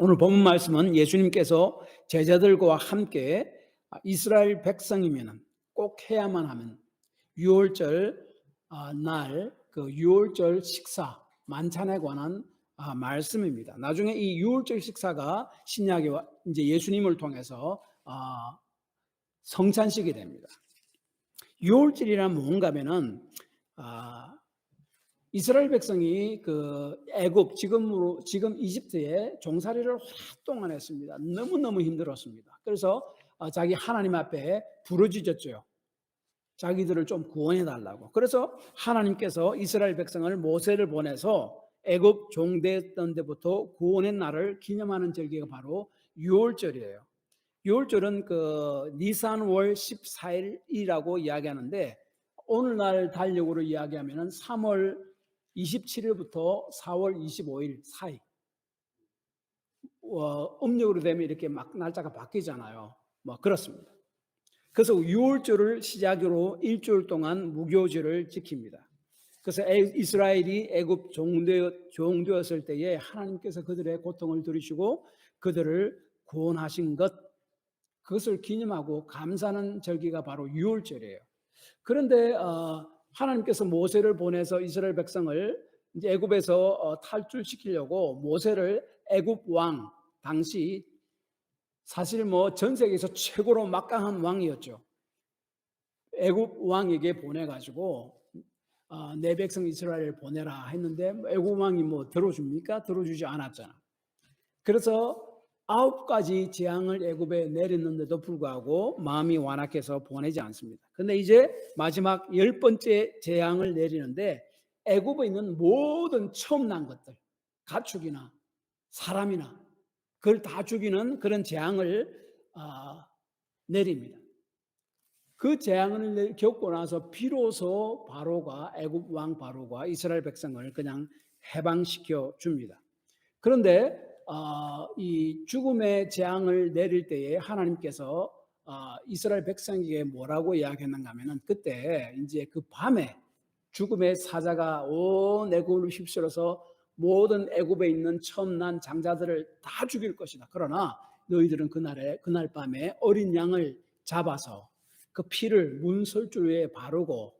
오늘 본문 말씀은 예수님께서 제자들과 함께 이스라엘 백성이면 꼭 해야만 하는 유월절 날 그 유월절 식사 만찬에 관한 말씀입니다. 나중에 이 유월절 식사가 신약에 이제 예수님을 통해서 성찬식이 됩니다. 유월절이란 뭔가면은 이스라엘 백성이 그 애굽 지금 이집트에 종살이를 오랫동안 했습니다. 너무너무 힘들었습니다. 그래서 자기 하나님 앞에 부르짖었죠. 자기들을 좀 구원해 달라고. 그래서 하나님께서 이스라엘 백성을 모세를 보내서 애굽 종되었던 데부터 구원의 날을 기념하는 절기가 바로 유월절이에요. 유월절은 그 니산월 14일이라고 이야기하는데 오늘날 달력으로 이야기하면 3월 27일부터 4월 25일 사이. 음력으로 되면 이렇게 막 날짜가 바뀌잖아요. 뭐 그렇습니다. 그래서 유월절을 시작으로 일주일 동안 무교절을 지킵니다. 그래서 이스라엘이 애굽 종되었을 때에 하나님께서 그들의 고통을 들으시고 그들을 구원하신 것, 그것을 기념하고 감사하는 절기가 바로 유월절이에요. 그런데 하나님께서 모세를 보내서 이스라엘 백성을 이제 애굽에서 탈출시키려고 모세를 애굽 왕, 당시 사실 뭐 전 세계에서 최고로 막강한 왕이었죠. 애굽 왕에게 보내가지고 내 백성 이스라엘을 보내라 했는데 애굽 왕이 뭐 들어줍니까? 들어주지 않았잖아. 그래서 9가지 재앙을 애굽에 내렸는데도 불구하고 마음이 완악해서 보내지 않습니다. 그런데 이제 마지막 10번째 재앙을 내리는데 애굽에 있는 모든 처음 난 것들, 가축이나 사람이나 그걸 다 죽이는 그런 재앙을 내립니다. 그 재앙을 겪고 나서 비로소 애굽 왕 바로가 이스라엘 백성을 그냥 해방시켜 줍니다. 그런데 이 죽음의 재앙을 내릴 때에 하나님께서 이스라엘 백성에게 뭐라고 이야기했는가 하면은 그때 이제 그 밤에 죽음의 사자가 온 애굽을 휩쓸어서 모든 애굽에 있는 처음 난 장자들을 다 죽일 것이다. 그러나 너희들은 그날 밤에 어린 양을 잡아서 그 피를 문설주 위에 바르고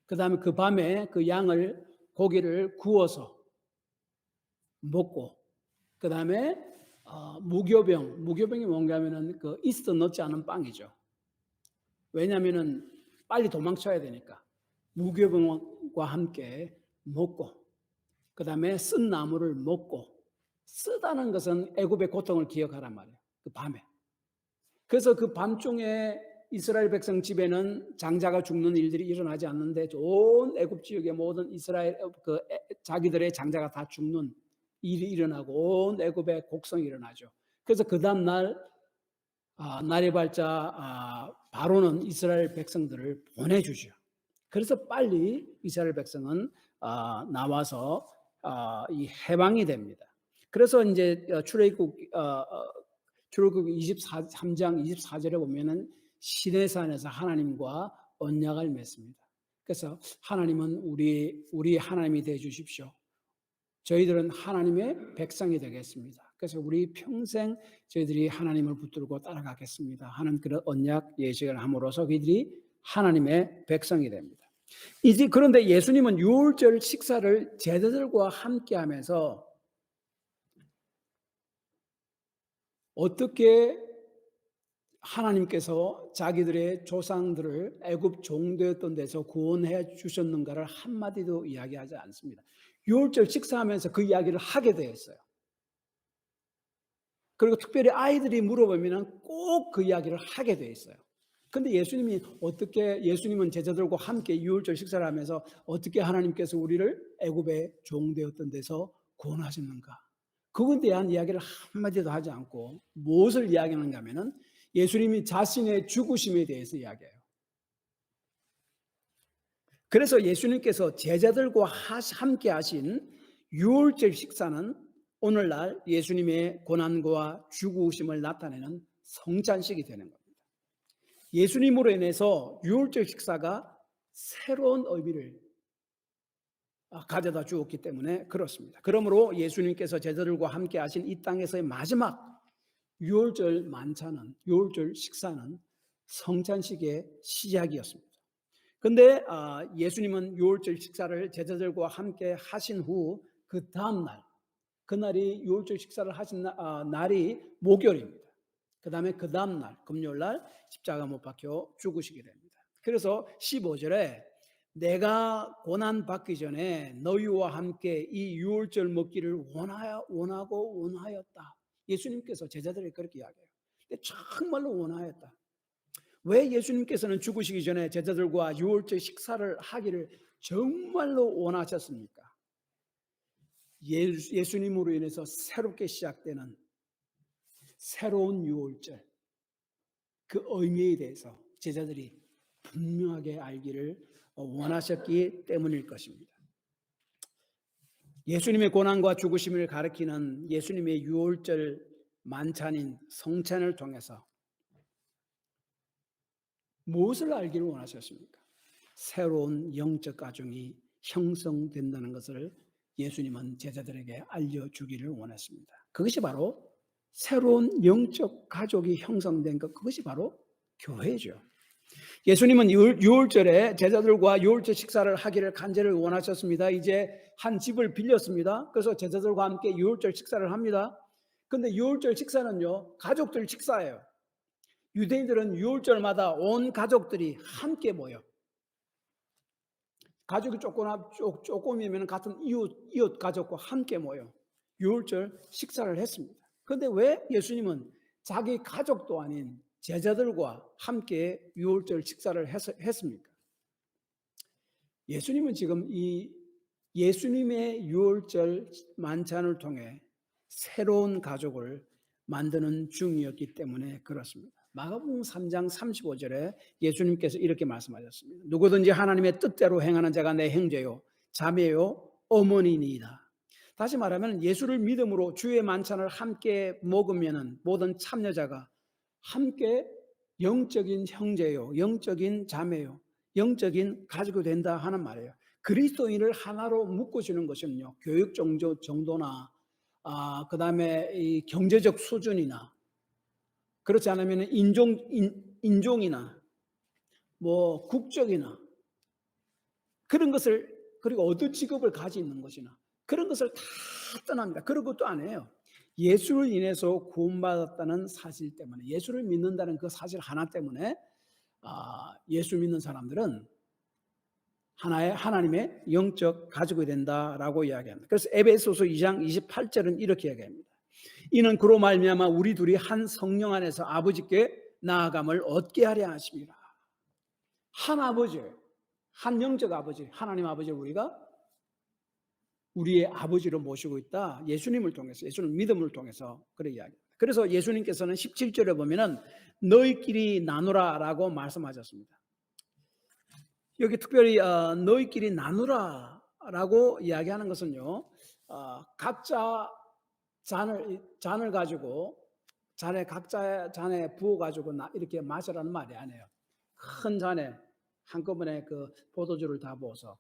그다음에 그 밤에 그 양을 고기를 구워서 먹고 그다음에 무교병이 뭔가 하면은 그 이스트 넣지 않은 빵이죠. 왜냐하면은 빨리 도망쳐야 되니까 무교병과 함께 먹고 그다음에 쓴 나무를 먹고 쓰다는 것은 애굽의 고통을 기억하란 말이에요. 그 밤에. 그래서 그 밤중에 이스라엘 백성 집에는 장자가 죽는 일들이 일어나지 않는데 온 애굽 지역의 모든 이스라엘 자기들의 장자가 다 죽는 일이 일어나고 온 애굽의 곡성이 일어나죠. 그래서 그 다음 날 날이 밝자 바로는 이스라엘 백성들을 보내주죠. 그래서 빨리 이스라엘 백성은 나와서 이 해방이 됩니다. 그래서 이제 출애굽 23장 24절에 보면은 시내산에서 하나님과 언약을 맺습니다. 그래서 하나님은 우리 하나님이 되어 주십시오. 저희들은 하나님의 백성이 되겠습니다. 그래서 우리 평생 저희들이 하나님을 붙들고 따라가겠습니다 하는 그런 언약 예식을 함으로써 그들이 하나님의 백성이 됩니다. 이제 그런데 예수님은 유월절 식사를 제자들과 함께 하면서 어떻게 하나님께서 자기들의 조상들을 애굽 종되었던 데서 구원해 주셨는가를 한마디도 이야기하지 않습니다. 유월절 식사하면서 그 이야기를 하게 되었어요. 그리고 특별히 아이들이 물어보면 꼭 그 이야기를 하게 돼 있어요. 근데 예수님은 제자들과 함께 유월절 식사를 하면서 어떻게 하나님께서 우리를 애굽의 종되었던 데서 구원하셨는가? 그것에 대한 이야기를 한마디도 하지 않고 무엇을 이야기하는가 하면은 예수님이 자신의 죽으심에 대해서 이야기해요. 그래서 예수님께서 제자들과 함께 하신 유월절 식사는 오늘날 예수님의 고난과 죽으심을 나타내는 성찬식이 되는 겁니다. 예수님으로 인해서 유월절 식사가 새로운 의미를 가져다 주었기 때문에 그렇습니다. 그러므로 예수님께서 제자들과 함께 하신 이 땅에서의 마지막 유월절 만찬은, 유월절 식사는 성찬식의 시작이었습니다. 근데 예수님은 유월절 식사를 제자들과 함께 하신 후 그 다음 날, 그날이 유월절 식사를 하신 날이 목요일입니다. 그 다음에 그 다음 날, 금요일 날 십자가 못 박혀 죽으시게 됩니다. 그래서 15절에 내가 고난 받기 전에 너희와 함께 이 유월절 먹기를 원하고 원하였다. 예수님께서 제자들에게 그렇게 이야기해요. 근데 정말로 원하였다. 왜 예수님께서는 죽으시기 전에 제자들과 유월절 식사를 하기를 정말로 원하셨습니까? 예수님으로 인해서 새롭게 시작되는 새로운 유월절, 그 의미에 대해서 제자들이 분명하게 알기를 원하셨기 때문일 것입니다. 예수님의 고난과 죽으심을 가리키는 예수님의 유월절 만찬인 성찬을 통해서 무엇을 알기를 원하셨습니까? 새로운 영적 가정이 형성된다는 것을 예수님은 제자들에게 알려주기를 원했습니다. 그것이 바로 새로운 영적 가족이 형성된 것, 그것이 바로 교회죠. 예수님은 유월절에 제자들과 유월절 식사를 하기를 간절히 원하셨습니다. 이제 한 집을 빌렸습니다. 그래서 제자들과 함께 유월절 식사를 합니다. 그런데 유월절 식사는요, 가족들 식사예요. 유대인들은 유월절마다 온 가족들이 함께 모여, 가족이 조금이면 같은 이웃 가족과 함께 모여 유월절 식사를 했습니다. 그런데 왜 예수님은 자기 가족도 아닌 제자들과 함께 유월절 식사를 했습니까? 예수님은 지금 이 예수님의 유월절 만찬을 통해 새로운 가족을 만드는 중이었기 때문에 그렇습니다. 마가복음 3장 35절에 예수님께서 이렇게 말씀하셨습니다. 누구든지 하나님의 뜻대로 행하는 자가 내 형제요, 자매요, 어머니니이다. 다시 말하면 예수를 믿음으로 주의 만찬을 함께 먹으면 모든 참여자가 함께 영적인 형제요, 영적인 자매요, 영적인 가족이 된다 하는 말이에요. 그리스도인을 하나로 묶어주는 것은요, 교육 정도나 그 다음에 이 경제적 수준이나 그렇지 않으면 인종이나 뭐 국적이나 그런 것을, 그리고 어떤 직업을 가지고 있는 것이나 그런 것을 다 떠납니다. 그런 것도 안 해요. 예수를 인해서 구원받았다는 사실 때문에, 예수를 믿는다는 그 사실 하나 때문에 예수 믿는 사람들은 하나님의 영적 가족이 된다라고 이야기합니다. 그래서 에베소서 2장 28절은 이렇게 이야기합니다. 이는 그로 말미암아 우리 둘이 한 성령 안에서 아버지께 나아감을 얻게 하려 하심이라. 한 아버지, 한 영적 아버지, 하나님 아버지를 우리가 우리의 아버지로 모시고 있다. 예수님을 통해서, 예수님 믿음을 통해서 그렇게 이야기합니다. 그래서 예수님께서는 17절에 보면은 너희끼리 나누라라고 말씀하셨습니다. 여기 특별히 너희끼리 나누라라고 이야기하는 것은요, 각자 잔을 가지고 각자 잔에 부어 가지고 이렇게 마시라는 말이 아니에요. 큰 잔에 한꺼번에 그 포도주를 다 부어서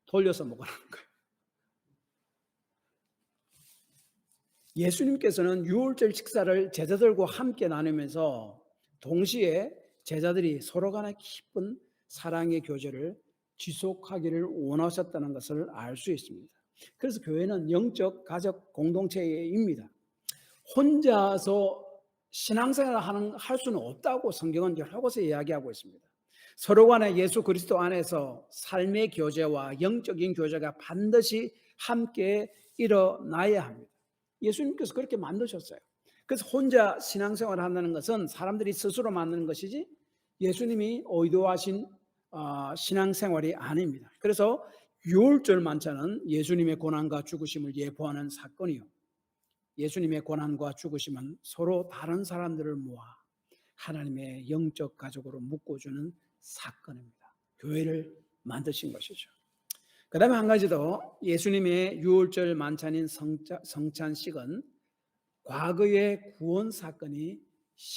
돌려서 먹으라는 거예요. 예수님께서는 유월절 식사를 제자들과 함께 나누면서 동시에 제자들이 서로 간의 깊은 사랑의 교제를 지속하기를 원하셨다는 것을 알 수 있습니다. 그래서 교회는 영적 가족 공동체입니다. 혼자서 신앙생활을 할 수는 없다고 성경은 여러 곳에 이야기하고 있습니다. 서로 간에 예수 그리스도 안에서 삶의 교제와 영적인 교제가 반드시 함께 일어나야 합니다. 예수님께서 그렇게 만드셨어요. 그래서 혼자 신앙생활을 한다는 것은 사람들이 스스로 만드는 것이지 예수님이 의도하신 신앙생활이 아닙니다. 그래서 유월절 만찬은 예수님의 고난과 죽으심을 예포하는 사건이요, 예수님의 고난과 죽으심은 서로 다른 사람들을 모아 하나님의 영적 가족으로 묶어주는 사건입니다. 교회를 만드신 것이죠. 그 다음에 한 가지 더, 예수님의 유월절 만찬인 성찬식은 과거의 구원 사건이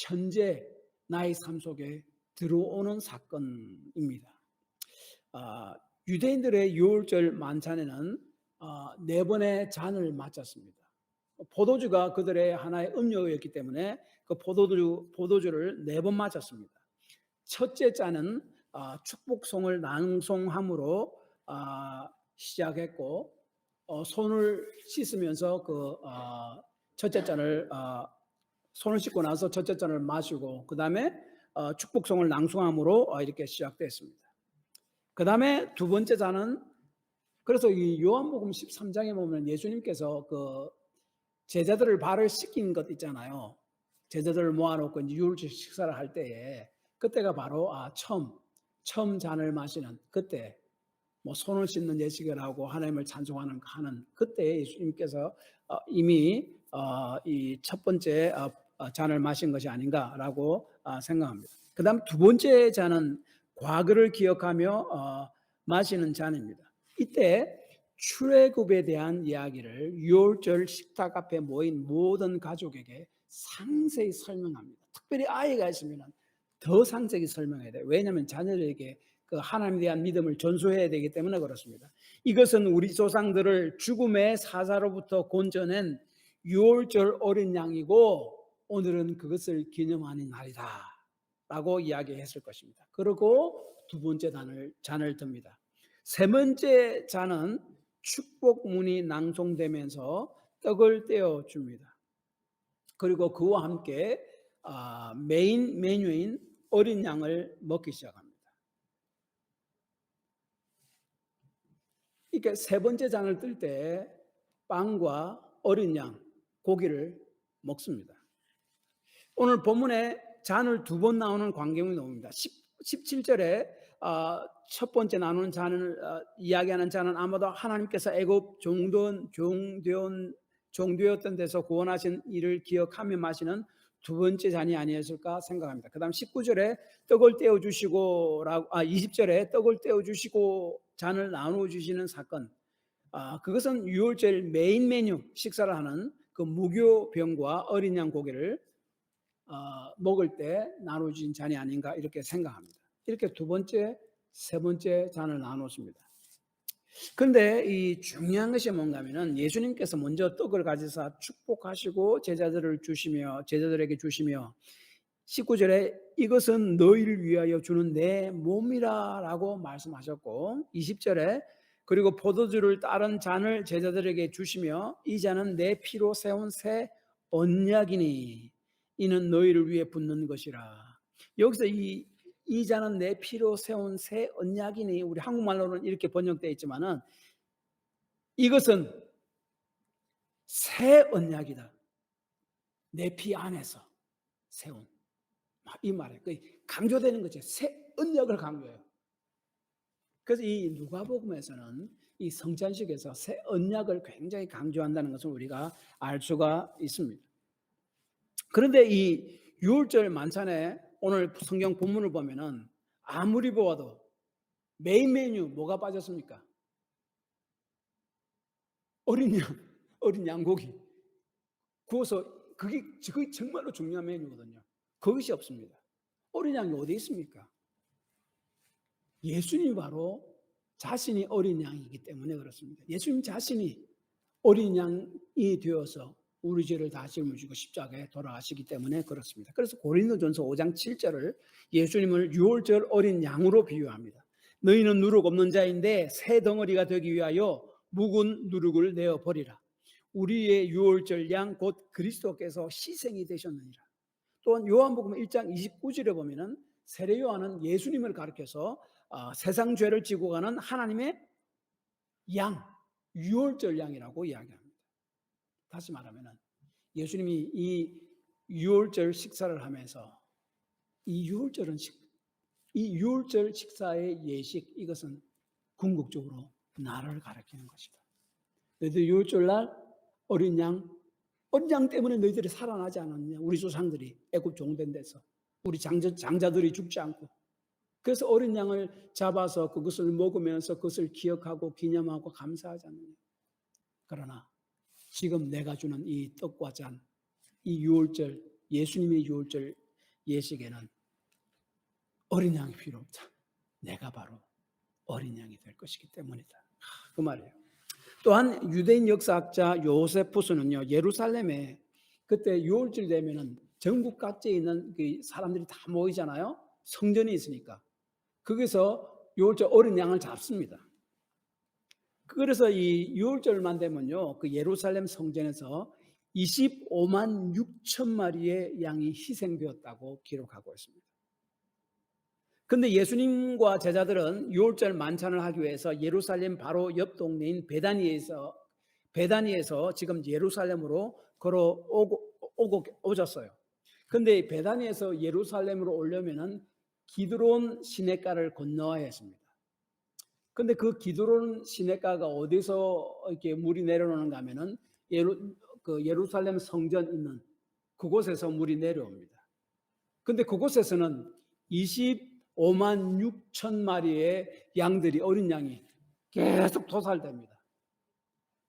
현재 나의 삶 속에 들어오는 사건입니다. 유대인들의 유월절 만찬에는 4번의 잔을 마쳤습니다. 포도주가 그들의 하나의 음료였기 때문에 그 포도주를 4번 마쳤습니다. 첫째 잔은 축복송을 낭송함으로 시작했고, 손을 씻으면서 첫째 잔을 손을 씻고 나서 첫째 잔을 마시고, 그 다음에 축복송을 낭송함으로 이렇게 시작됐습니다. 그 다음에 두 번째 잔은, 그래서 이 요한복음 13장에 보면 예수님께서 그 제자들을 발을 씻긴 것 있잖아요. 제자들을 모아놓고 이제 유월절 식사를 할 때에, 그때가 바로 처음 잔을 마시는 그때, 뭐 손을 씻는 예식을 하고 하나님을 찬송하는 그때 예수님께서 이미 이 첫 번째 잔을 마신 것이 아닌가라고 생각합니다. 그 다음 두 번째 잔은 과거를 기억하며 마시는 잔입니다. 이때 출애굽에 대한 이야기를 유월절 식탁 앞에 모인 모든 가족에게 상세히 설명합니다. 특별히 아이가 있으면 더 상세히 설명해야 돼요. 왜냐하면 자녀들에게 그 하나님에 대한 믿음을 전수해야 되기 때문에 그렇습니다. 이것은 우리 조상들을 죽음의 사자로부터 건져낸 유월절 어린 양이고 오늘은 그것을 기념하는 날이다 라고 이야기했을 것입니다. 그리고 두 번째 잔을 듭니다. 세 번째 잔은 축복문이 낭송되면서 떡을 떼어줍니다. 그리고 그와 함께 메인 메뉴인 어린 양을 먹기 시작합니다. 이렇게 세 번째 잔을 뜰 때 빵과 어린 양, 고기를 먹습니다. 오늘 본문에 잔을 두 번 나오는 광경이 나옵니다. 17절에 첫 번째 나누는 잔을 이야기하는 잔은 아마도 하나님께서 애굽 종되었던 데서 구원하신 이를 기억하며 마시는 두 번째 잔이 아니었을까 생각합니다. 그 다음 19절에 떡을 떼어주시고 20절에 떡을 떼어주시고 잔을 나누어주시는 사건, 그것은 유월절 메인 메뉴 식사를 하는 그 무교병과 어린 양 고기를 먹을 때 나눠진 잔이 아닌가 이렇게 생각합니다. 이렇게 두 번째, 세 번째 잔을 나눴습니다. 그런데 이 중요한 것이 뭔가 하면은 예수님께서 먼저 떡을 가지사 축복하시고 제자들에게 주시며 19절에 이것은 너희를 위하여 주는 내 몸이라 라고 말씀하셨고 20절에 그리고 포도주를 따른 잔을 제자들에게 주시며 이 잔은 내 피로 세운 새 언약이니 이는 너희를 위해 붓는 것이라. 여기서 이 잔은 내 피로 세운 새 언약이니, 우리 한국말로는 이렇게 번역되어 있지만은 이것은 새 언약이다. 내 피 안에서 세운. 이 말에 강조되는 거죠. 새 언약을 강조해요. 그래서 이 누가복음에서는 이 성찬식에서 새 언약을 굉장히 강조한다는 것을 우리가 알 수가 있습니다. 그런데 이 유월절 만찬에 오늘 성경 본문을 보면은 아무리 보아도 메인 메뉴 뭐가 빠졌습니까? 어린 양고기 구워서 그게 정말로 중요한 메뉴거든요. 그것이 없습니다. 어린 양이 어디 있습니까? 예수님이 바로 자신이 어린 양이기 때문에 그렇습니다. 예수님 자신이 어린 양이 되어서 우리 죄를 다 짊어지고 십자가에 돌아가시기 때문에 그렇습니다. 그래서 고린도전서 5장 7절을 예수님을 유월절 어린 양으로 비유합니다. 너희는 누룩 없는 자인데 새 덩어리가 되기 위하여 묵은 누룩을 내어버리라. 우리의 유월절 양 곧 그리스도께서 희생이 되셨느니라. 또한 요한복음 1장 29절에 보면은 세례 요한은 예수님을 가리켜서 세상 죄를 지고 가는 하나님의 양, 유월절 양이라고 이야기합니다. 다시 말하면 예수님이 이 유월절 식사를 하면서 이 유월절 식사의 예식, 이것은 궁극적으로 나를 가리키는 것이다. 너희들 유월절날 어린 양 때문에 너희들이 살아나지 않았냐? 우리 조상들이 애굽 종된 데서 우리 장자들이 죽지 않고, 그래서 어린 양을 잡아서 그것을 먹으면서 그것을 기억하고 기념하고 감사하지 않느냐? 그러나 지금 내가 주는 이 떡과 잔, 이 유월절, 예수님의 유월절 예식에는 어린 양이 필요 없다. 내가 바로 어린 양이 될 것이기 때문이다. 그 말이에요. 또한 유대인 역사학자 요세푸스는요, 예루살렘에 그때 유월절 되면은 전국 각지에 있는 그 사람들이 다 모이잖아요. 성전이 있으니까. 거기서 유월절 어린 양을 잡습니다. 그래서 이 유월절만 되면요, 그 예루살렘 성전에서 25만 6천 마리의 양이 희생되었다고 기록하고 있습니다. 근데 예수님과 제자들은 유월절 만찬을 하기 위해서 예루살렘 바로 옆 동네인 베다니에서 지금 예루살렘으로 오셨어요. 근데 베다니에서 예루살렘으로 오려면은 기드론 시냇가를 건너야 했습니다. 근데 그 기드론 시냇가가 어디서 이렇게 물이 내려오는가 하면은 예루살렘 성전 있는 그곳에서 물이 내려옵니다. 근데 그곳에서는 25만 6천 마리의 양들이, 어린 양이 계속 도살됩니다.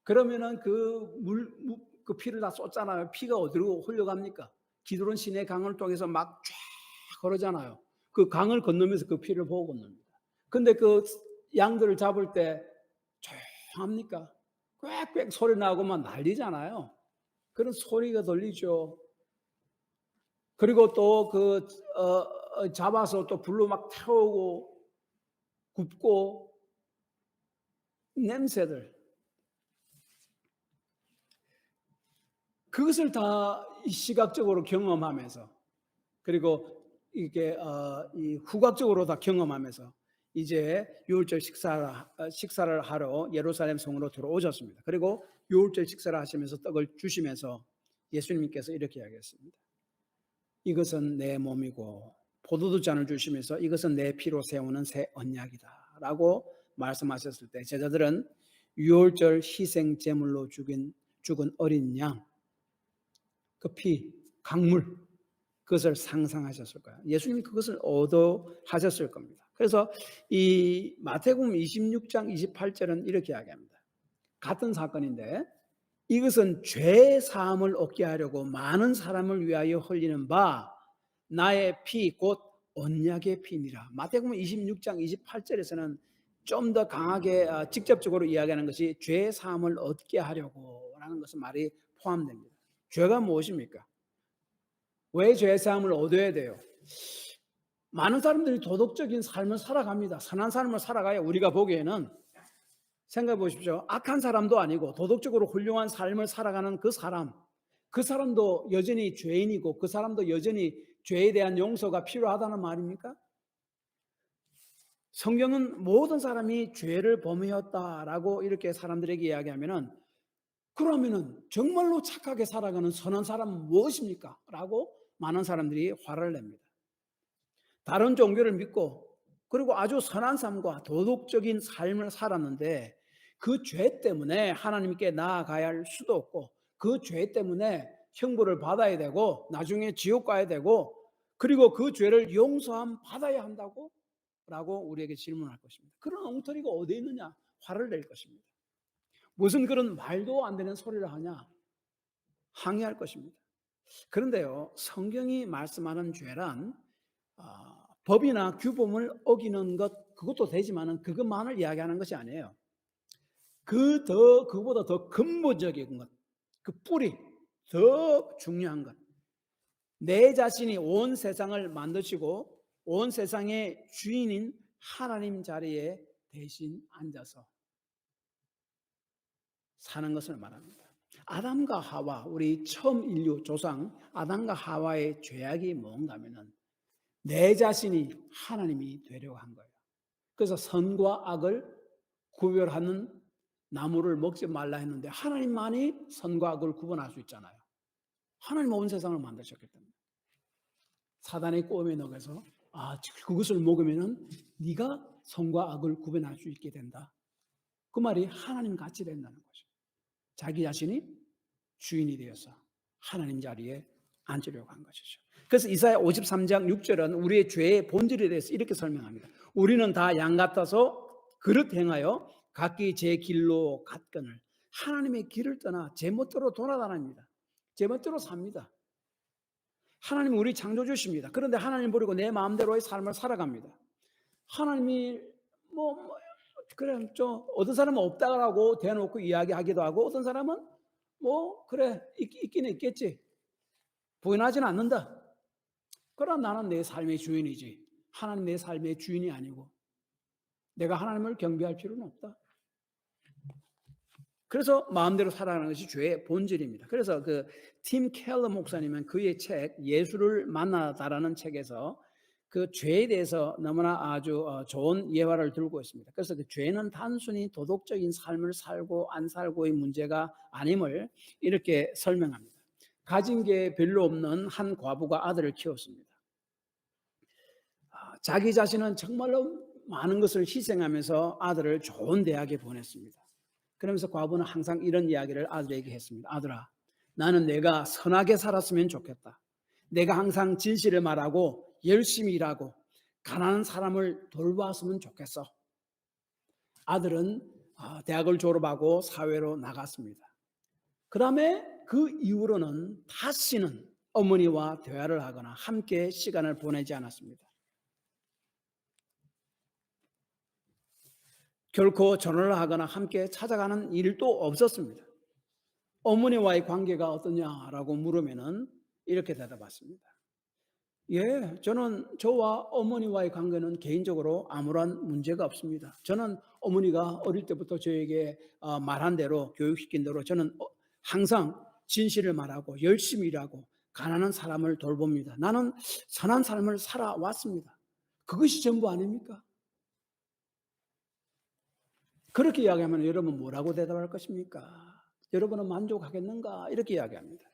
그러면은 그 피를 다 쏟잖아요. 피가 어디로 흘러갑니까? 기드론 시내 강을 통해서 막 쫙 흐르잖아요. 그 강을 건너면서 그 피를 보고 건넙니다. 근데 그 양들을 잡을 때 조용합니까? 꽥꽥 소리 나고 막 난리잖아요. 그런 소리가 들리죠. 그리고 또 잡아서 또 불로 막 태우고 굽고 냄새들, 그것을 다 시각적으로 경험하면서, 그리고 이게 이 후각적으로 다 경험하면서 이제 유월절 식사를 하러 예루살렘 성으로 들어오셨습니다. 그리고 유월절 식사를 하시면서 떡을 주시면서 예수님께서 이렇게 이야기했습니다. 이것은 내 몸이고, 포도주 잔을 주시면서 이것은 내 피로 세우는 새 언약이다 라고 말씀하셨을 때 제자들은 유월절 희생 제물로 죽은 어린 양, 그 피, 강물, 그것을 상상하셨을 거예요. 예수님이 그것을 얻어하셨을 겁니다. 그래서 이 마태복음 26장 28절은 이렇게 이야기합니다. 같은 사건인데, 이것은 죄 사함을 얻게 하려고 많은 사람을 위하여 흘리는 바 나의 피 곧 언약의 피니라. 마태복음 26장 28절에서는 좀 더 강하게 직접적으로 이야기하는 것이 죄 사함을 얻게 하려고 라는 것은 말이 포함됩니다. 죄가 무엇입니까? 왜 죄 사함을 얻어야 돼요? 많은 사람들이 도덕적인 삶을 살아갑니다. 선한 삶을 살아가야 우리가 보기에는, 생각해 보십시오. 악한 사람도 아니고 도덕적으로 훌륭한 삶을 살아가는 그 사람도 여전히 죄인이고 그 사람도 여전히 죄에 대한 용서가 필요하다는 말입니까? 성경은 모든 사람이 죄를 범하였다라고 이렇게 사람들에게 이야기하면은, 그러면은 정말로 착하게 살아가는 선한 사람은 무엇입니까? 라고 많은 사람들이 화를 냅니다. 다른 종교를 믿고 그리고 아주 선한 삶과 도덕적인 삶을 살았는데 그 죄 때문에 하나님께 나아가야 할 수도 없고 그 죄 때문에 형벌을 받아야 되고 나중에 지옥 가야 되고 그리고 그 죄를 용서함 받아야 한다고? 라고 우리에게 질문할 것입니다. 그런 엉터리가 어디 있느냐? 화를 낼 것입니다. 무슨 그런 말도 안 되는 소리를 하냐? 항의할 것입니다. 그런데요, 성경이 말씀하는 죄란 법이나 규범을 어기는 것, 그것도 되지만은 그것만을 이야기하는 것이 아니에요. 그보다 더 근본적인 것, 그 뿌리, 더 중요한 것. 내 자신이 온 세상을 만드시고 온 세상의 주인인 하나님 자리에 대신 앉아서 사는 것을 말합니다. 아담과 하와, 우리 처음 인류 조상 아담과 하와의 죄악이 뭔가 하면은 내 자신이 하나님이 되려고 한 거예요. 그래서 선과 악을 구별하는 나무를 먹지 말라 했는데 하나님만이 선과 악을 구분할 수 있잖아요. 하나님 온 세상을 만드셨기 때문에. 사단의 꼬임에 넣어서 그것을 먹으면은 네가 선과 악을 구분할 수 있게 된다. 그 말이 하나님 같이 된다는 거죠. 자기 자신이 주인이 되어서 하나님 자리에 앉으려고 한 것이죠. 그래서 이사야 53장 6절은 우리의 죄의 본질에 대해서 이렇게 설명합니다. 우리는 다 양 같아서 그릇 행하여 각기 제 길로 갔거늘 하나님의 길을 떠나 제 멋대로 돌아다닙니다. 제 멋대로 삽니다. 하나님은 우리 창조주십니다. 그런데 하나님 버리고 내 마음대로의 삶을 살아갑니다. 하나님이 그래 좀 어떤 사람은 없다라고 대놓고 이야기하기도 하고 어떤 사람은 뭐 그래 있기는 있겠지. 부인하지는 않는다. 그러나 나는 내 삶의 주인이지. 하나님 내 삶의 주인이 아니고 내가 하나님을 경배할 필요는 없다. 그래서 마음대로 살아가는 것이 죄의 본질입니다. 그래서 그 팀 켈러 목사님은 그의 책 예수를 만나다라는 책에서 그 죄에 대해서 너무나 아주 좋은 예화를 들고 있습니다. 그래서 그 죄는 단순히 도덕적인 삶을 살고 안 살고의 문제가 아님을 이렇게 설명합니다. 가진 게 별로 없는 한 과부가 아들을 키웠습니다. 자기 자신은 정말로 많은 것을 희생하면서 아들을 좋은 대학에 보냈습니다. 그러면서 과부는 항상 이런 이야기를 아들에게 했습니다. 아들아, 나는 내가 선하게 살았으면 좋겠다. 내가 항상 진실을 말하고 열심히 일하고 가난한 사람을 돌보았으면 좋겠어. 아들은 대학을 졸업하고 사회로 나갔습니다. 그 다음에 그 이후로는 다시는 어머니와 대화를 하거나 함께 시간을 보내지 않았습니다. 결코 전화를 하거나 함께 찾아가는 일도 없었습니다. 어머니와의 관계가 어떠냐라고 물으면은 이렇게 대답했습니다. 예, 저는 저와 어머니와의 관계는 개인적으로 아무런 문제가 없습니다. 저는 어머니가 어릴 때부터 저에게 말한 대로 교육시킨 대로 저는 항상 진실을 말하고 열심히 일하고 가난한 사람을 돌봅니다. 나는 선한 삶을 살아왔습니다. 그것이 전부 아닙니까? 그렇게 이야기하면 여러분 뭐라고 대답할 것입니까? 여러분은 만족하겠는가? 이렇게 이야기합니다.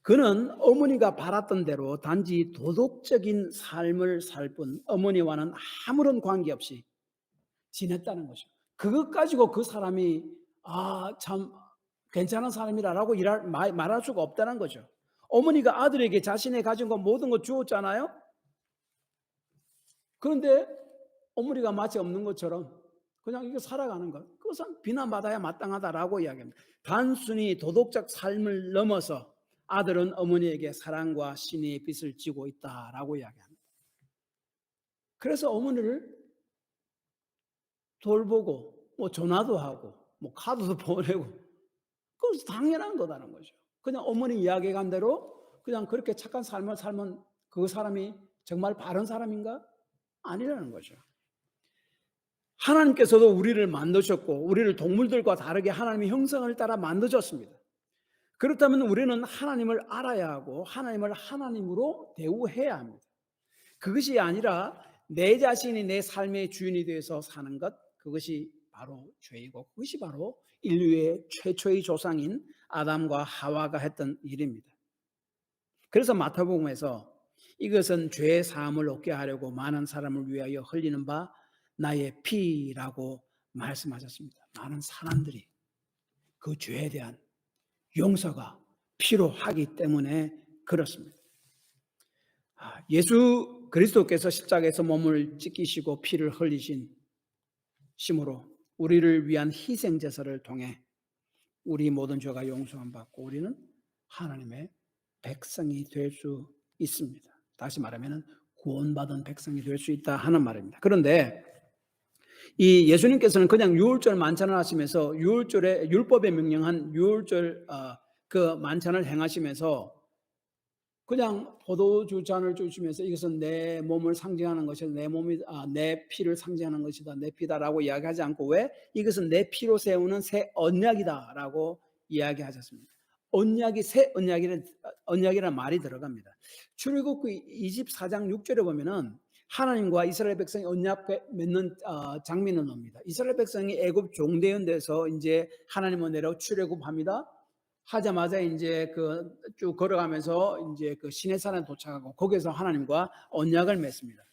그는 어머니가 바랐던 대로 단지 도덕적인 삶을 살 뿐 어머니와는 아무런 관계없이 지냈다는 것이죠. 그것 가지고 그 사람이 참 괜찮은 사람이라고 말할 수가 없다는 거죠. 어머니가 아들에게 자신의 가진 것 모든 거 주었잖아요. 그런데 어머니가 마치 없는 것처럼 그냥 이거 살아가는 것. 그것은 비난받아야 마땅하다라고 이야기합니다. 단순히 도덕적 삶을 넘어서 아들은 어머니에게 사랑과 신의 빚을 지고 있다라고 이야기합니다. 그래서 어머니를 돌보고 뭐 전화도 하고 뭐 카드도 보내고 그것은 당연한 거다는 거죠. 그냥 어머니 이야기한 대로 그냥 그렇게 착한 삶을 살면 그 사람이 정말 바른 사람인가? 아니라는 거죠. 하나님께서도 우리를 만드셨고 우리를 동물들과 다르게 하나님의 형상을 따라 만드셨습니다. 그렇다면 우리는 하나님을 알아야 하고 하나님을 하나님으로 대우해야 합니다. 그것이 아니라 내 자신이 내 삶의 주인이 되어서 사는 것, 그것이 바로 죄이고 그것이 바로 인류의 최초의 조상인 아담과 하와가 했던 일입니다. 그래서 마태복음에서 이것은 죄의 사함을 얻게 하려고 많은 사람을 위하여 흘리는 바 나의 피라고 말씀하셨습니다. 많은 사람들이 그 죄에 대한 용서가 필요하기 때문에 그렇습니다. 예수 그리스도께서 십자가에서 몸을 찢기시고 피를 흘리신 심으로 우리를 위한 희생 제사를 통해 우리 모든 죄가 용서함 받고 우리는 하나님의 백성이 될 수 있습니다. 다시 말하면 구원받은 백성이 될 수 있다 하는 말입니다. 그런데 이 예수님께서는 그냥 유월절 만찬을 하시면서 유월절에 율법에 명령한 유월절 그 만찬을 행하시면서 그냥 포도주 잔을 주시면서 이것은 내 몸을 상징하는 것이다. 내 피를 상징하는 것이다. 내 피다라고 이야기하지 않고 왜 이것은 내 피로 세우는 새 언약이다라고 이야기하셨습니다. 언약이 새 언약이라는 말이 들어갑니다. 출애굽기 24장 6절에 보면은 하나님과 이스라엘 백성이 언약 맺는 장면을 놉니다. 이스라엘 백성이 애굽 종대원 돼서 이제 하나님을 내려 출애굽합니다. 하자마자 이제 그 쭉 걸어가면서 이제 그 시내산에 도착하고 거기서 하나님과 언약을 맺습니다.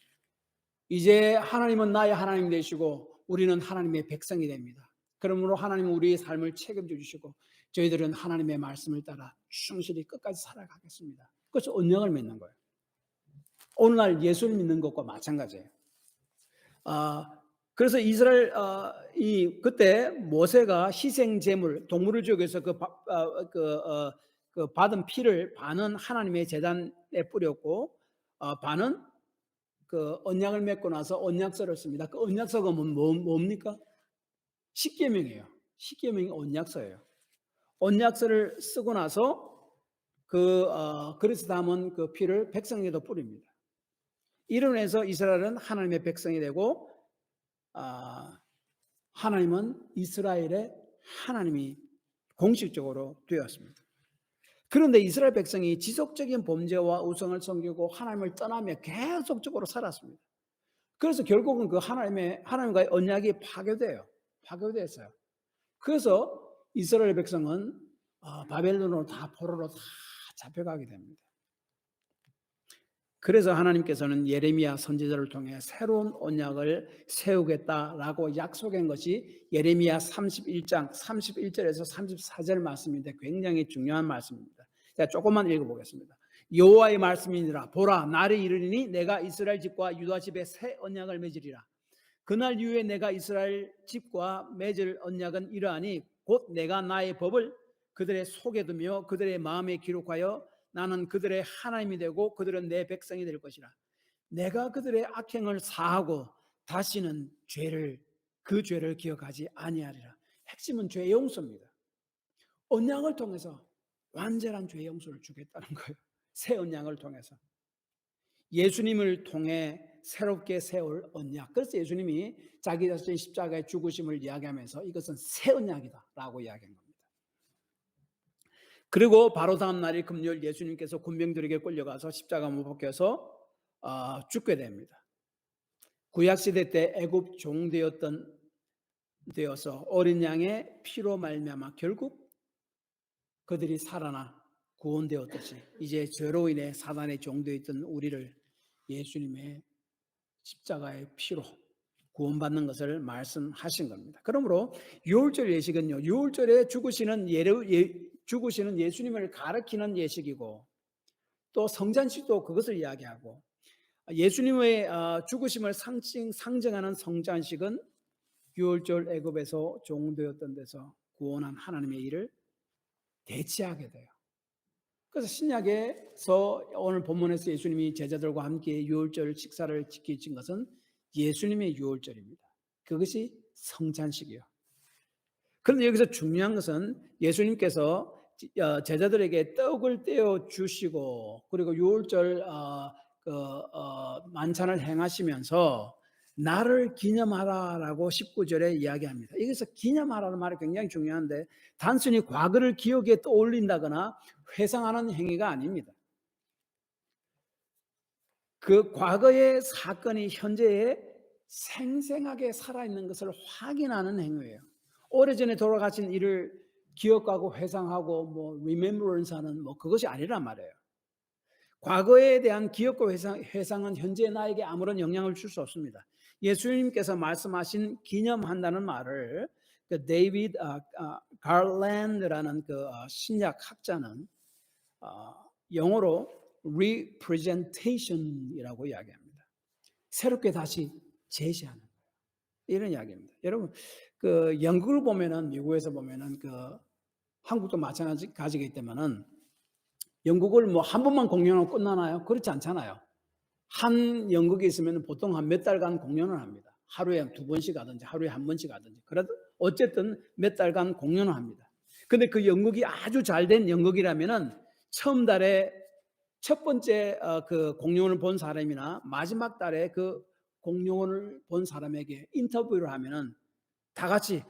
이제 하나님은 나의 하나님 되시고 우리는 하나님의 백성이 됩니다. 그러므로 하나님은 우리의 삶을 책임져 주시고 저희들은 하나님의 말씀을 따라 충실히 끝까지 살아가겠습니다. 그래서 언약을 맺는 거예요. 오늘날 예수를 믿는 것과 마찬가지예요. 그래서 이스라엘 그때 모세가 희생 제물 동물을 죽여서 그 받은 피를 반은 하나님의 제단에 뿌렸고 반은 그 언약을 맺고 나서 언약서를 씁니다. 그 언약서가 뭡니까? 십계명이에요. 십계명이 언약서예요. 언약서를 쓰고 나서 그릇에 담은 그 피를 백성에게도 뿌립니다. 이로 인해서 이스라엘은 하나님의 백성이 되고 하나님은 이스라엘의 하나님이 공식적으로 되었습니다. 그런데 이스라엘 백성이 지속적인 범죄와 우상을 섬기고 하나님을 떠나며 계속적으로 살았습니다. 그래서 결국은 그 하나님과의 언약이 파괴됐어요. 그래서 이스라엘 백성은 바벨론으로 포로로 다 잡혀가게 됩니다. 그래서 하나님께서는 예레미야 선지자를 통해 새로운 언약을 세우겠다라고 약속한 것이 예레미야 31장 31절에서 34절 말씀인데 굉장히 중요한 말씀입니다. 제가 조금만 읽어보겠습니다. 여호와의 말씀이니라. 보라, 날이 이르리니 내가 이스라엘 집과 유다 집에 새 언약을 맺으리라. 그날 이후에 내가 이스라엘 집과 맺을 언약은 이러하니 곧 내가 나의 법을 그들의 속에 두며 그들의 마음에 기록하여 나는 그들의 하나님이 되고 그들은 내 백성이 될 것이라. 내가 그들의 악행을 사하고 다시는 그 죄를 기억하지 아니하리라. 핵심은 죄 용서입니다. 언약을 통해서 완전한 죄 용서를 주겠다는 거예요. 새 언약을 통해서. 예수님을 통해 새롭게 세울 언약. 그래서 예수님이 자기 자신의 십자가의 죽으심을 이야기하면서 이것은 새 언약이다라고 이야기한 겁니다. 그리고 바로 다음 날이 금요일 예수님께서 군병들에게 끌려가서 십자가 못 박혀서 죽게 됩니다. 구약시대 때 애굽 종 되어서 어린 양의 피로 말미암아 결국 그들이 살아나 구원되었듯이 이제 죄로 인해 사단의 종되었던 우리를 예수님의 십자가의 피로 구원받는 것을 말씀하신 겁니다. 그러므로 유월절 예식은요, 유월절에 죽으시는 예수님을 가리키는 예식이고 또 성찬식도 그것을 이야기하고 예수님의 죽으심을 상징하는 성찬식은 유월절 애굽에서 종되었던 데서 구원한 하나님의 일을 대체하게 돼요. 그래서 신약에서 오늘 본문에서 예수님이 제자들과 함께 유월절 식사를 지키신 것은 예수님의 유월절입니다. 그것이 성찬식이요. 그런데 여기서 중요한 것은 예수님께서 제자들에게 떡을 떼어 주시고 그리고 유월절 만찬을 행하시면서 나를 기념하라라고 19절에 이야기합니다. 여기서 기념하라는 말이 굉장히 중요한데 단순히 과거를 기억에 떠올린다거나 회상하는 행위가 아닙니다. 그 과거의 사건이 현재에 생생하게 살아있는 것을 확인하는 행위예요. 오래전에 돌아가신 일을 기억하고 회상하고 remembrance하는 그것이 아니란 말이에요. 과거에 대한 기억과 회상은 현재 나에게 아무런 영향을 줄 수 없습니다. 예수님께서 말씀하신 기념한다는 말을 데이비드 갈랜드라는 신약 학자는 영어로 representation이라고 이야기합니다. 새롭게 다시 제시하는 거예요. 이런 이야기입니다. 여러분, 영국을 보면은 미국에서 보면은 한국도 마찬가지이기 때문에 영국을 한 번만 공연하고 끝나나요? 그렇지 않잖아요. 한 연극이 있으면 보통 한 몇 달간 공연을 합니다. 하루에 2번씩 하든지 하루에 1번씩 하든지 그래도 어쨌든 몇 달간 공연을 합니다. 근데 그 연극이 아주 잘된 연극이라면은 처음 달에 첫 번째 그 공연을 본 사람이나 마지막 달에 그 공연을 본 사람에게 인터뷰를 하면은 다 같이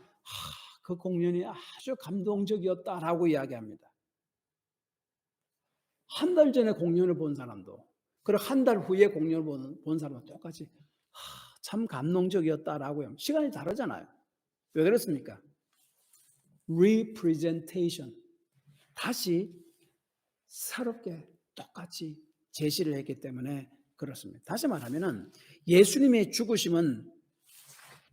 그 공연이 아주 감동적이었다라고 이야기합니다. 한 달 전에 공연을 본 사람도 그리고 한 달 후에 공연을 본 사람도 똑같이 참 감동적이었다라고요. 시간이 다르잖아요. 왜 그렇습니까? representation. 다시 새롭게 똑같이 제시를 했기 때문에 그렇습니다. 다시 말하면은 예수님의 죽으심은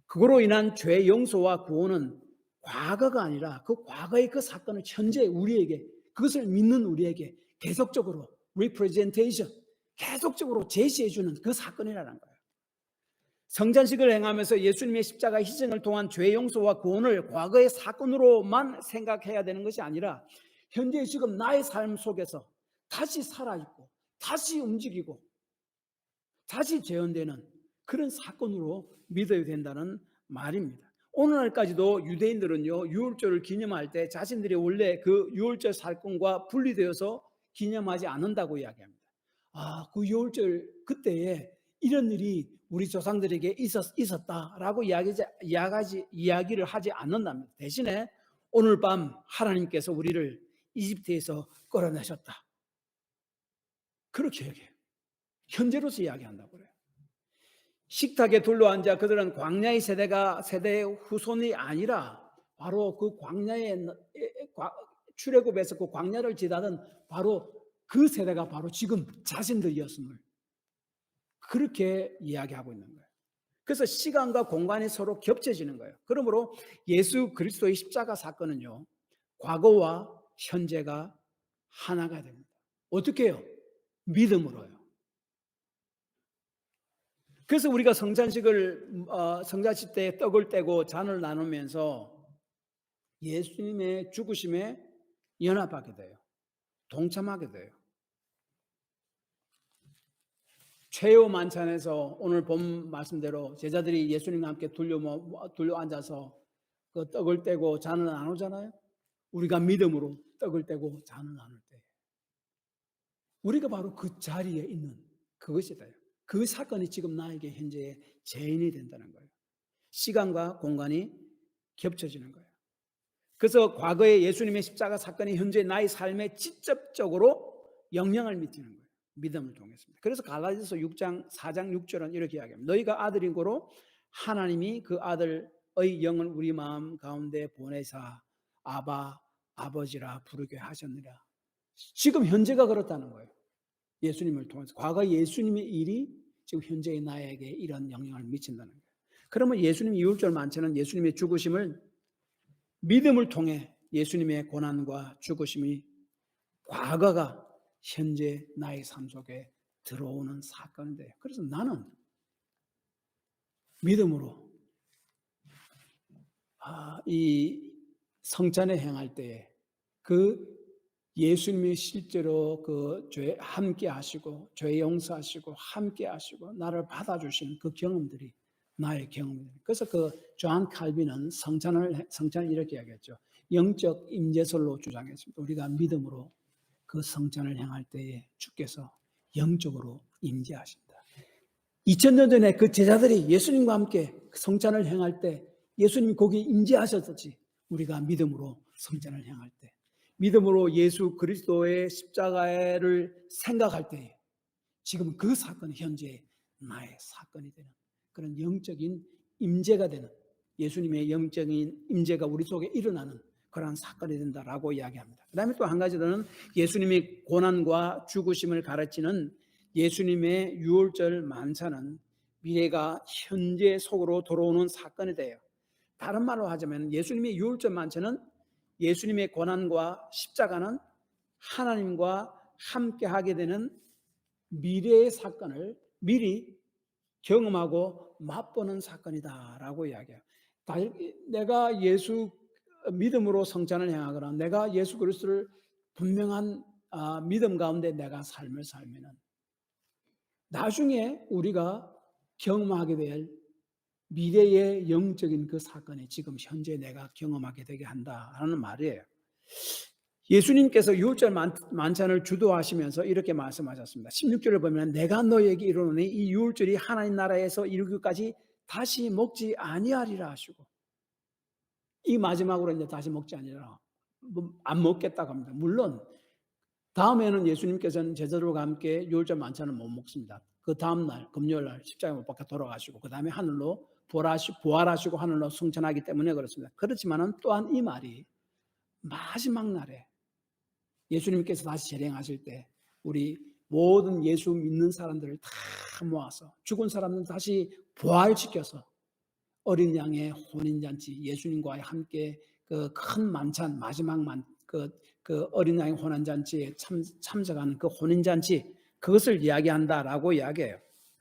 그거로 인한 죄 용서와 구원은 과거가 아니라 그 과거의 그 사건을 현재 우리에게 그것을 믿는 우리에게 계속적으로 representation 계속적으로 제시해주는 그 사건이라는 거예요. 성찬식을 행하면서 예수님의 십자가 희생을 통한 죄 용서와 구원을 과거의 사건으로만 생각해야 되는 것이 아니라 현재 지금 나의 삶 속에서 다시 살아있고 다시 움직이고 다시 재현되는 그런 사건으로 믿어야 된다는 말입니다. 오늘날까지도 유대인들은요, 유월절을 기념할 때 자신들이 원래 그 유월절 사건과 분리되어서 기념하지 않는다고 이야기합니다. 그 유월절 그때에 이런 일이 우리 조상들에게 있었다라고 이야기를 하지 않는답니다. 대신에 오늘 밤 하나님께서 우리를 이집트에서 끌어내셨다. 그렇게 얘기해요. 현재로서 이야기한다고 그래요. 식탁에 둘러앉아 그들은 광야의 세대의 후손이 아니라 바로 그 광야의 출애굽에서 그 광야를 지나던 바로 그 세대가 바로 지금 자신들이었음을 그렇게 이야기하고 있는 거예요. 그래서 시간과 공간이 서로 겹쳐지는 거예요. 그러므로 예수 그리스도의 십자가 사건은요, 과거와 현재가 하나가 됩니다. 어떻게 해요? 믿음으로요. 그래서 우리가 성찬식 때 떡을 떼고 잔을 나누면서 예수님의 죽으심에 연합하게 돼요. 동참하게 돼요. 최후 만찬에서 오늘 본 말씀대로 제자들이 예수님과 함께 둘러 앉아서 그 떡을 떼고 잔을 나누잖아요. 우리가 믿음으로 떡을 떼고 잔을 나눌 때 우리가 바로 그 자리에 있는 그것이다. 그 사건이 지금 나에게 현재의 재현이 된다는 거예요. 시간과 공간이 겹쳐지는 거예요. 그래서 과거의 예수님의 십자가 사건이 현재 나의 삶에 직접적으로 영향을 미치는 거예요. 믿음을 통했습니다. 그래서 갈라디아서 6장 4장 6절은 이렇게 이야기합니다. 너희가 아들인 고로 하나님이 그 아들의 영을 우리 마음 가운데 보내사 아바 아버지라 부르게 하셨느라. 지금 현재가 그렇다는 거예요. 예수님을 통해서 과거 예수님의 일이 지금 현재의 나에게 이런 영향을 미친다는 거예요. 그러면 예수님 유월절 만찬은 예수님의 죽으심을 믿음을 통해 예수님의 고난과 죽으심이 과거가 현재 나의 삶 속에 들어오는 사건인데요. 그래서 나는 믿음으로 이 성찬에 행할 때에 그 예수님이 실제로 그 죄 함께 하시고 죄 용서하시고 함께 하시고 나를 받아주시는 그 경험들이 나의 경험입니다. 그래서 그 조한 칼빈은 성찬을 이렇게 이야기했죠. 영적 임재설로 주장했습니다. 우리가 믿음으로 그 성찬을 행할 때에 주께서 영적으로 임재하신다. 2000년 전에 그 제자들이 예수님과 함께 성찬을 행할 때 예수님이 거기 임재하셨듯이 우리가 믿음으로 성찬을 행할 때 믿음으로 예수 그리스도의 십자가를 생각할 때 지금 그 사건이 현재 나의 사건이 되는 그런 영적인 임재가 되는 예수님의 영적인 임재가 우리 속에 일어나는 그러한 사건이 된다라고 이야기합니다. 그 다음에 또 한 가지는 예수님의 고난과 죽으심을 가르치는 예수님의 유월절 만찬은 미래가 현재 속으로 들어오는 사건이 돼요. 다른 말로 하자면 예수님의 유월절 만찬은 예수님의 고난과 십자가는 하나님과 함께 하게 되는 미래의 사건을 미리 경험하고 맛보는 사건이다라고 이야기해요. 내가 예수 믿음으로 성찬을 행하거나 내가 예수 그리스도를 분명한 믿음 가운데 내가 삶을 살면은 나중에 우리가 경험하게 될 미래의 영적인 그 사건이 지금 현재 내가 경험하게 되게 한다라는 말이에요. 예수님께서 유월절 만찬을 주도하시면서 이렇게 말씀하셨습니다. 16절을 보면 내가 너에게 이르노니 이 유월절이 하나님 나라에서 이르기까지 다시 먹지 아니하리라 하시고 이 마지막으로 이제 다시 먹지 아니하리라 안 먹겠다고 합니다. 물론 다음에는 예수님께서는 제자들과 함께 유월절 만찬을 못 먹습니다. 그 다음날 금요일날 십자가에 못 박혀 돌아가시고 그 다음에 하늘로 부활하시고 하늘로 승천하기 때문에 그렇습니다. 그렇지만은 또한 이 말이 마지막 날에 예수님께서 다시 재림하실 때 우리 모든 예수 믿는 사람들을 다 모아서 죽은 사람들은 다시 부활시켜서 어린 양의 혼인잔치 예수님과 함께 그 큰 만찬 마지막 그 어린 양의 혼인잔치에 참석하는 그 혼인잔치 그것을 이야기한다라고 이야기해요.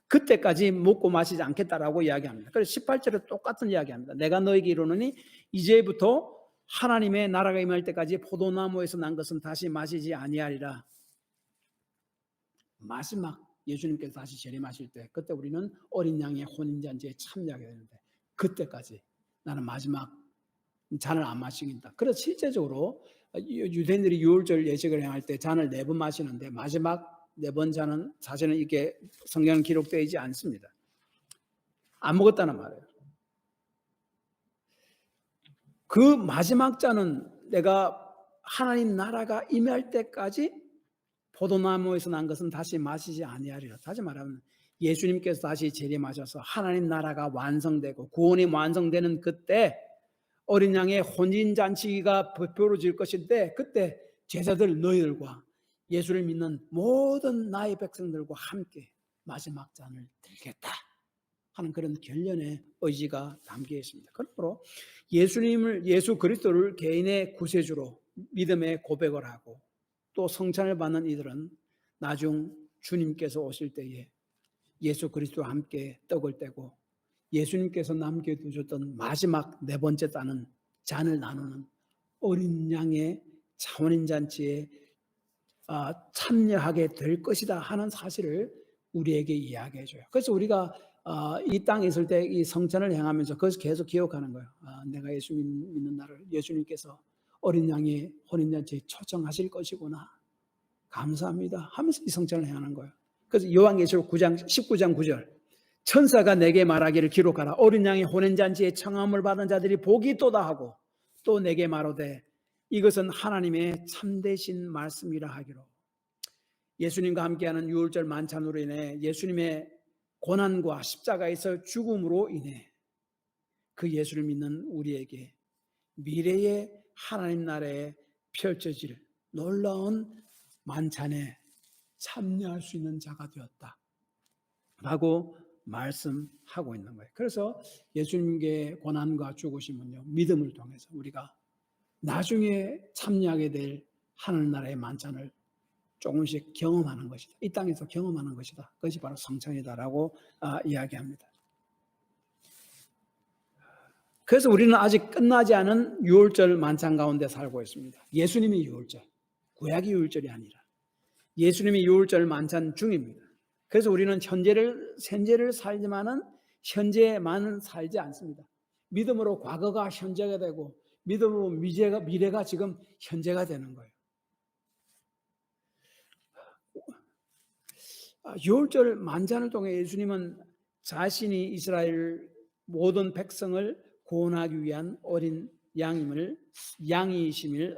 그때까지 먹고 마시지 않겠다라고 이야기합니다. 그래서 18절에 똑같은 이야기합니다. 내가 너에게 이르노니 이제부터 하나님의 나라가 임할 때까지 포도나무에서 난 것은 다시 마시지 아니하리라. 마지막 예수님께서 다시 재림하실 때 그때 우리는 어린 양의 혼인잔치에 참여하게 되는데 그때까지 나는 마지막 잔을 안 마시겠다. 그래서 실제적으로 유대인들이 유월절 예식을 행할 때 잔을 4번 마시는데 마지막 4번 잔은 사실은 이게 성경에 기록되어 있지 않습니다. 안 먹었다는 말이에요. 그 마지막 잔은 내가 하나님 나라가 임할 때까지 포도나무에서 난 것은 다시 마시지 아니하리라. 다시 말하면 예수님께서 다시 재림하셔서 하나님 나라가 완성되고 구원이 완성되는 그때 어린 양의 혼인잔치가 베풀어질 것인데 그때 제자들 너희들과 예수를 믿는 모든 나의 백성들과 함께 마지막 잔을 들겠다 하는 그런 결연의 의지가 담겨 있습니다. 그러므로 예수 그리스도를 개인의 구세주로 믿음의 고백을 하고 또 성찬을 받는 이들은 나중 주님께서 오실 때에 예수 그리스도와 함께 떡을 떼고 예수님께서 남겨두셨던 마지막 4번째 따는 잔을 나누는 어린 양의 혼인잔치에 참여하게 될 것이다 하는 사실을 우리에게 이야기해줘요. 그래서 우리가 이 땅에 있을 때 이 성찬을 행하면서 그것을 계속 기억하는 거예요. 내가 예수 믿는 날을 예수님께서 어린 양의 혼인잔치에 초청하실 것이구나. 감사합니다 하면서 이 성찬을 행하는 거예요. 그래서 요한계시록 19장 9절 천사가 내게 말하기를 기록하라. 어린 양의 혼인잔치에 청함을 받은 자들이 복이 있도다 하고 또 내게 말하되 이것은 하나님의 참되신 말씀이라 하기로. 예수님과 함께하는 유월절 만찬으로 인해 예수님의 고난과 십자가에서 죽음으로 인해 그 예수를 믿는 우리에게 미래의 하나님 나라에 펼쳐질 놀라운 만찬에 참여할 수 있는 자가 되었다 라고 말씀하고 있는 거예요. 그래서 예수님의 고난과 죽으심은요, 믿음을 통해서 우리가 나중에 참여하게 될 하늘나라의 만찬을 조금씩 경험하는 것이다. 이 땅에서 경험하는 것이다. 그것이 바로 성찬이다라고 이야기합니다. 그래서 우리는 아직 끝나지 않은 유월절 만찬 가운데 살고 있습니다. 예수님이 유월절, 구약이 유월절이 아니라 예수님이 유월절 만찬 중입니다. 그래서 우리는 현재를 살지만은 현재만 살지 않습니다. 믿음으로 과거가 현재가 되고 믿음으로 미래가 지금 현재가 되는 거예요. 유월절 만찬을 통해 예수님은 자신이 이스라엘 모든 백성을 구원하기 위한 어린 양이심을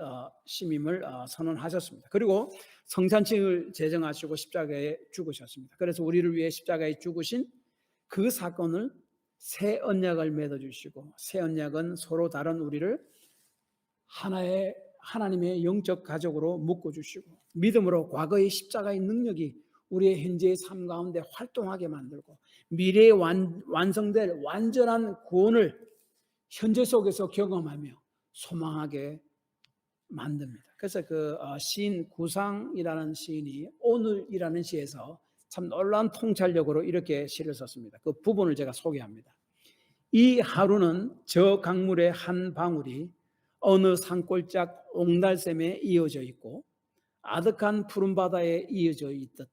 선언하셨습니다. 그리고 성찬식을 제정하시고 십자가에 죽으셨습니다. 그래서 우리를 위해 십자가에 죽으신 그 사건을 새 언약을 맺어주시고 새 언약은 서로 다른 우리를 하나의 하나님의 영적 가족으로 묶어주시고 믿음으로 과거의 십자가의 능력이 우리의 현재의 삶 가운데 활동하게 만들고 미래에 완성될 완전한 구원을 현재 속에서 경험하며 소망하게 만듭니다. 그래서 그 시인 구상이라는 시인이 오늘이라는 시에서 참 놀라운 통찰력으로 이렇게 시를 썼습니다. 그 부분을 제가 소개합니다. 이 하루는 저 강물의 한 방울이 어느 산골짝 옹달샘에 이어져 있고 아득한 푸른 바다에 이어져 있듯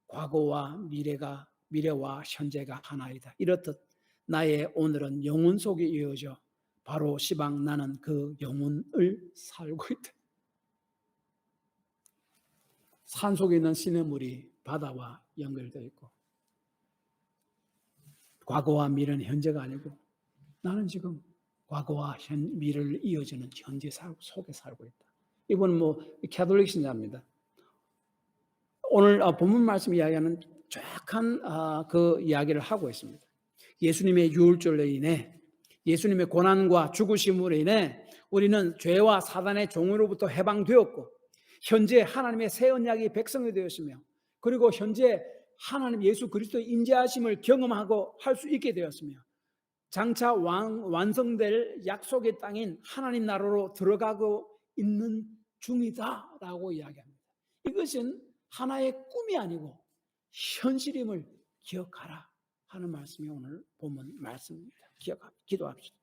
과거와 미래와 현재가 하나이다. 이렇듯 나의 오늘은 영혼 속에 이어져 바로 시방 나는 그 영혼을 살고 있다. 산 속에 있는 시냇물이 바다와 연결되어 있고 과거와 미래는 현재가 아니고 나는 지금 과거와 미래를 이어지는 현재 속에 살고 있다. 이분은 캐톨릭 신자입니다. 오늘 본문 말씀 이야기하는 정확한 그 이야기를 하고 있습니다. 예수님의 유월절로 인해 예수님의 고난과 죽으심으로 인해 우리는 죄와 사단의 종으로부터 해방되었고 현재 하나님의 새 언약이 백성이 되었으며 그리고 현재 하나님 예수 그리스도의 임재하심을 경험하고 할 수 있게 되었으며 장차 완성될 약속의 땅인 하나님 나라로 들어가고 있는 중이다라고 이야기합니다. 이것은 하나의 꿈이 아니고 현실임을 기억하라 하는 말씀이 오늘 본문 말씀입니다. 기도합시다.